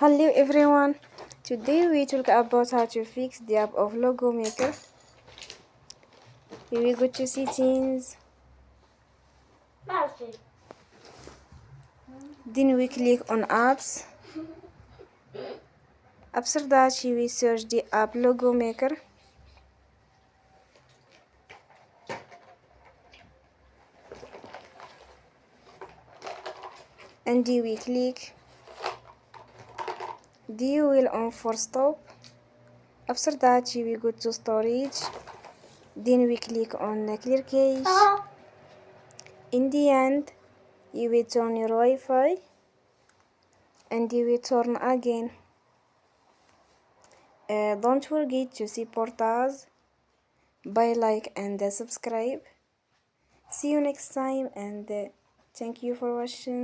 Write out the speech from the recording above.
Hello everyone, today we talk about how to fix the app of Logo Maker. Here we go to settings, then we click on apps. After that we search the app Logo Maker. And we click the wheel on for stop. After that we go to storage, then we click on clear cache. In the end you will turn your Wi-Fi and you will turn again. Don't forget to support us by like and subscribe. See you next time, and thank you for watching.